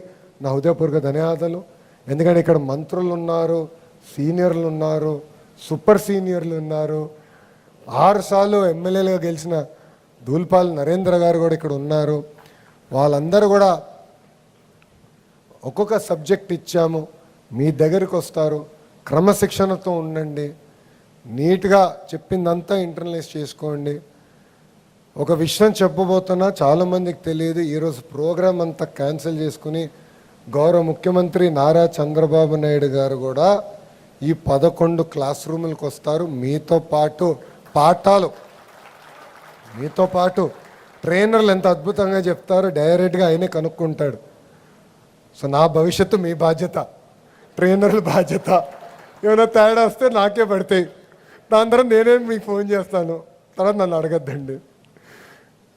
నా హృదయపూర్వక ధన్యవాదాలు. ఎందుకంటే ఇక్కడ మంత్రులు ఉన్నారు, సీనియర్లు ఉన్నారు, సూపర్ సీనియర్లు ఉన్నారు, 6 సార్లు ఎమ్మెల్యేలుగా గెలిచిన దూల్పాల్ నరేంద్ర గారు కూడా ఇక్కడ ఉన్నారు. వాళ్ళందరూ కూడా ఒక్కొక్క సబ్జెక్ట్ ఇచ్చాము, మీ దగ్గరికి వస్తారు, క్రమశిక్షణతో ఉండండి, నీట్గా చెప్పిందంతా ఇంటర్నలైజ్ చేసుకోండి. ఒక విషయం చెప్పబోతున్నా, చాలామందికి తెలియదు, ఈరోజు ప్రోగ్రాం అంతా క్యాన్సిల్ చేసుకుని గౌరవ ముఖ్యమంత్రి నారా చంద్రబాబు నాయుడు గారు కూడా ఈ 11 క్లాస్ రూములకు వస్తారు. మీతో పాటు పాఠాలు, మీతో పాటు ట్రైనర్లు ఎంత అద్భుతంగా చెప్తారో డైరెక్ట్గా ఆయనే కనుక్కుంటాడు. సో నా భవిష్యత్తు మీ బాధ్యత, ట్రైనర్ల బాధ్యత. ఏమైనా తేడా వస్తే నాకే పడతాయి, దాని తర్వాత నేనే మీకు ఫోన్ చేస్తాను, తర్వాత నన్ను అడగద్దండి.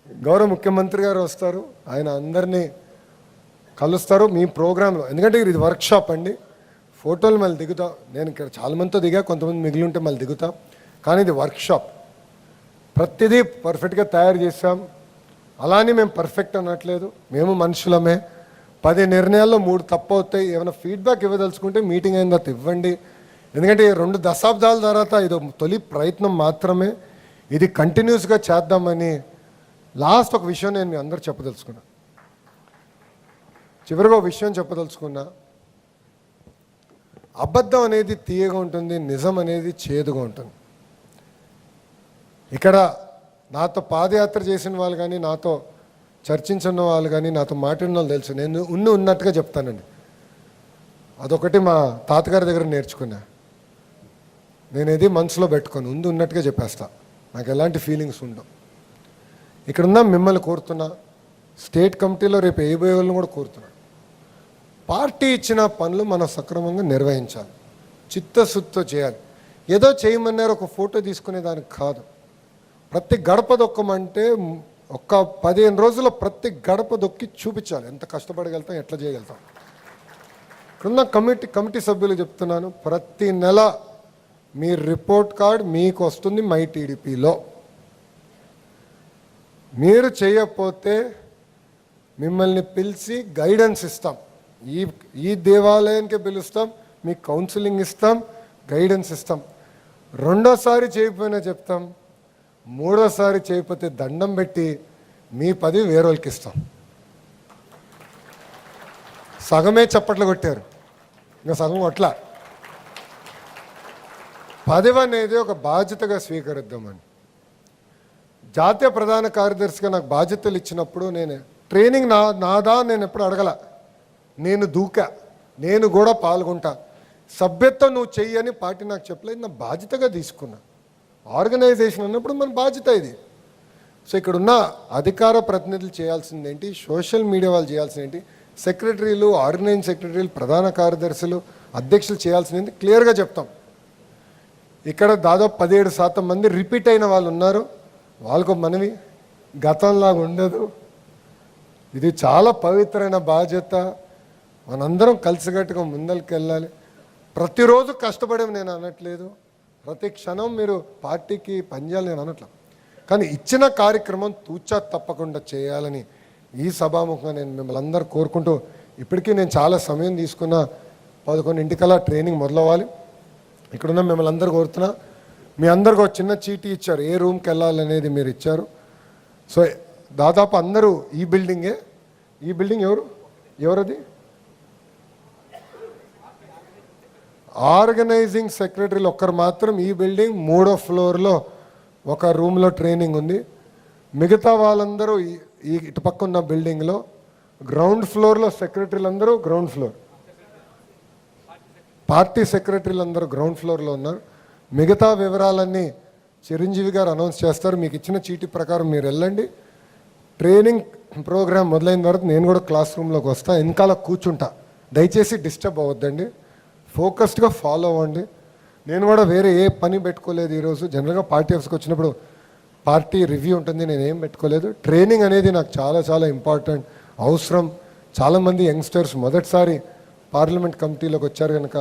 గౌరవ ముఖ్యమంత్రి గారు వస్తారు, ఆయన అందరినీ కలుస్తారు మీ ప్రోగ్రాంలో. ఎందుకంటే ఇది వర్క్షాప్ అండి, ఫోటోలు మళ్ళీ దిగుతాం. నేను ఇక్కడ చాలా మందితో దిగా, కొంతమంది మిగిలి ఉంటే మళ్ళీ దిగుతాం. కానీ ఇది వర్క్షాప్, ప్రతిదీ పర్ఫెక్ట్గా తయారు చేసాం. అలానే మేము పర్ఫెక్ట్ అనట్లేదు, మేము మనుషులమే. 10 నిర్ణయాల్లో 3 తప్పు అవుతాయి. ఏమైనా ఫీడ్బ్యాక్ ఇవ్వదలుచుకుంటే మీటింగ్ అయిన తర్వాత ఇవ్వండి. ఎందుకంటే 2 దశాబ్దాల తర్వాత ఇది తొలి ప్రయత్నం మాత్రమే. ఇది కంటిన్యూస్గా చేద్దామని లాస్ట్ ఒక విషయం నేను మీ అందరూ చెప్పదలుచుకున్నా. చివరిగా ఒక విషయం చెప్పదలుచుకున్నా. అబద్ధం అనేది తీయగా ఉంటుంది, నిజం అనేది చేదుగా ఉంటుంది. ఇక్కడ నాతో పాదయాత్ర చేసిన వాళ్ళు కానీ, నాతో చర్చించిన వాళ్ళు కానీ, నాతో మాట్లాడిన వాళ్ళు తెలుసు. నేను ఉన్నట్టుగా చెప్తానండి. అదొకటి మా తాతగారి దగ్గర నేర్చుకున్నా. నేను ఏది మనసులో పెట్టుకొని ఉన్నట్టుగా చెప్పేస్తా. నాకు ఎలాంటి ఫీలింగ్స్ ఉండవు. ఇక్కడున్న మిమ్మల్ని కోరుతున్నా, స్టేట్ కమిటీలో రేపు వేయబోయే వాళ్ళని కూడా కోరుతున్నా. పార్టీ ఇచ్చిన పనులు మనం సక్రమంగా నిర్వహించాలి, చిత్తశుద్ధితో చేయాలి. ఏదో చేయమన్నారు ఒక ఫోటో తీసుకునే దానికి కాదు. ప్రతి గడప దొక్కమంటే ఒక్క 15 రోజుల్లో ప్రతి గడప దొక్కి చూపించాలి ఎంత కష్టపడగలుగుతాం, ఎట్లా చేయగలుగుతాం. ఇక్కడున్న కమిటీ సభ్యులు చెప్తున్నాను, ప్రతి నెల మీ రిపోర్ట్ కార్డ్ మీకు వస్తుంది మై టీడీపీలో. మీరు చేయకపోతే మిమ్మల్ని పిలిచి గైడెన్స్ ఇస్తాం. ఈ దేవాలయానికి పిలుస్తాం, మీకు కౌన్సిలింగ్ ఇస్తాం, గైడెన్స్ ఇస్తాం. రెండోసారి చేయకపోయినా చెప్తాం, మూడోసారి చేయకపోతే దండం పెట్టి మీ పదవి వేరేళ్ళకి ఇస్తాం. సగమే చప్పట్లు కొట్టారు, ఇంకా సగం కొట్లా. పదవి అనేది ఒక బాధ్యతగా స్వీకరిద్దామని. జాతీయ ప్రధాన కార్యదర్శిగా నాకు బాధ్యతలు ఇచ్చినప్పుడు నేను ట్రైనింగ్ నాదా నేను ఎప్పుడు అడగల. నేను దూకా, నేను కూడా పాల్గొంటా. సభ్యత్వం నువ్వు చెయ్యని పార్టీ నాకు చెప్పలేదు, నా బాధ్యతగా తీసుకున్నా. ఆర్గనైజేషన్ అన్నప్పుడు మన బాధ్యత ఇది. సో ఇక్కడున్న అధికార ప్రతినిధులు చేయాల్సింది ఏంటి, సోషల్ మీడియా వాళ్ళు చేయాల్సింది ఏంటి, సెక్రటరీలు, ఆర్గనైజింగ్ సెక్రటరీలు, ప్రధాన కార్యదర్శులు, అధ్యక్షులు చేయాల్సింది క్లియర్గా చెప్తాం. ఇక్కడ దాదాపు 17% మంది రిపీట్ అయిన వాళ్ళు ఉన్నారు. వాళ్ళకు మనవి, గతంలాగా ఉండదు. ఇది చాలా పవిత్రమైన బాధ్యత. మనందరం కలిసికట్టుగా ముందరికి వెళ్ళాలి. ప్రతిరోజు కష్టపడేవి నేను అనట్లేదు, ప్రతి క్షణం మీరు పార్టీకి పనిచేయాలి నేను అనట్లేదు. కానీ ఇచ్చిన కార్యక్రమం తూచా తప్పకుండా చేయాలని ఈ సభాముఖంగా నేను మిమ్మల్ని అందరూ కోరుకుంటూ, ఇప్పటికీ నేను చాలా సమయం తీసుకున్న 11 ట్రైనింగ్ మొదలవ్వాలి. ఇక్కడున్న మిమ్మల్ని అందరూ కోరుతున్నా, మీ అందరికి ఒక చిన్న చీటీ ఇచ్చారు, ఏ రూమ్కి వెళ్ళాలనేది మీరు ఇచ్చారు. సో దాదాపు అందరూ ఈ బిల్డింగే. ఈ బిల్డింగ్ ఎవరది? ఆర్గనైజింగ్ సెక్రటరీలు ఒక్కరు మాత్రం ఈ బిల్డింగ్ 3వ ఫ్లోర్లో ఒక రూమ్లో ట్రైనింగ్ ఉంది. మిగతా వాళ్ళందరూ ఈ ఇటుపక్క ఉన్న బిల్డింగ్లో గ్రౌండ్ ఫ్లోర్లో సెక్రటరీలు అందరూ గ్రౌండ్ ఫ్లోర్, పార్టీ సెక్రటరీలు అందరూ గ్రౌండ్ ఫ్లోర్లో ఉన్నారు. మిగతా వివరాలన్నీ చిరంజీవి గారు అనౌన్స్ చేస్తారు. మీకు ఇచ్చిన చీటీ ప్రకారం మీరు వెళ్ళండి. ట్రైనింగ్ ప్రోగ్రామ్ మొదలైన తర్వాత నేను కూడా క్లాస్ రూమ్లోకి వస్తాను, వెనకాల కూర్చుంటా. దయచేసి డిస్టర్బ్ అవ్వద్దండి, ఫోకస్డ్గా ఫాలో అవ్వండి. నేను కూడా వేరే ఏ పని పెట్టుకోలేదు ఈరోజు. జనరల్గా పార్టీ ఆఫీస్కి వచ్చినప్పుడు పార్టీ రివ్యూ ఉంటుంది, నేను ఏం పెట్టుకోలేదు. ట్రైనింగ్ అనేది నాకు చాలా చాలా ఇంపార్టెంట్, అవసరం. చాలామంది యంగ్స్టర్స్ మొదటిసారి పార్లమెంట్ కమిటీలోకి వచ్చారు కనుక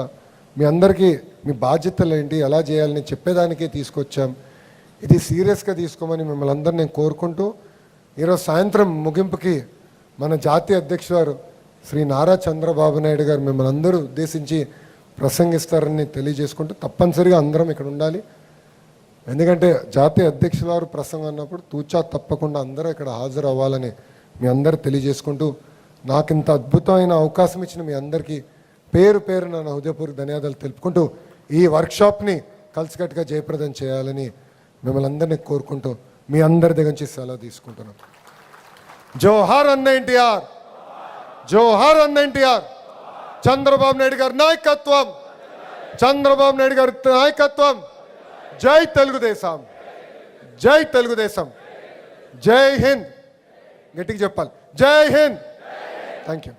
మీ అందరికీ మీ బాధ్యతలు ఏంటి, ఎలా చేయాలని చెప్పేదానికే తీసుకొచ్చాం. ఇది సీరియస్గా తీసుకోమని మిమ్మల్ని అందరూ నేను కోరుకుంటూ, ఈరోజు సాయంత్రం ముగింపుకి మన జాతీయ అధ్యక్షుడు శ్రీ నారా చంద్రబాబు నాయుడు గారు మిమ్మల్ని అందరూ ఉద్దేశించి ప్రసంగిస్తారని తెలియజేసుకుంటూ, తప్పనిసరిగా అందరం ఇక్కడ ఉండాలి. ఎందుకంటే జాతీయ అధ్యక్షుల వారు ప్రసంగం అన్నప్పుడు తూచా తప్పకుండా అందరూ ఇక్కడ హాజరు అవ్వాలని మీ అందరూ తెలియజేసుకుంటూ, నాకు ఇంత అద్భుతమైన అవకాశం ఇచ్చిన మీ అందరికీ పేరు పేరున నా హృదయపూర్వక ధన్యవాదాలు తెలుపుకుంటూ, ఈ వర్క్షాప్ని కలిసికట్టుగా జయప్రదం చేయాలని మిమ్మల్ని అందరినీ కోరుకుంటూ మీ అందరి దగ్గర నుంచి సెలవు తీసుకుంటున్నాను. జోహార్ అన్న ఎన్టీఆర్, జోహార్ అన్న ఎన్టీఆర్. చంద్రబాబు నాయుడు గారి నాయకత్వం, చంద్రబాబు నాయుడు గారి నాయకత్వం. జై తెలుగుదేశం, జై తెలుగుదేశం, జై హింద్. గట్టిగా చెప్పాలి, జై హింద్. Thank you.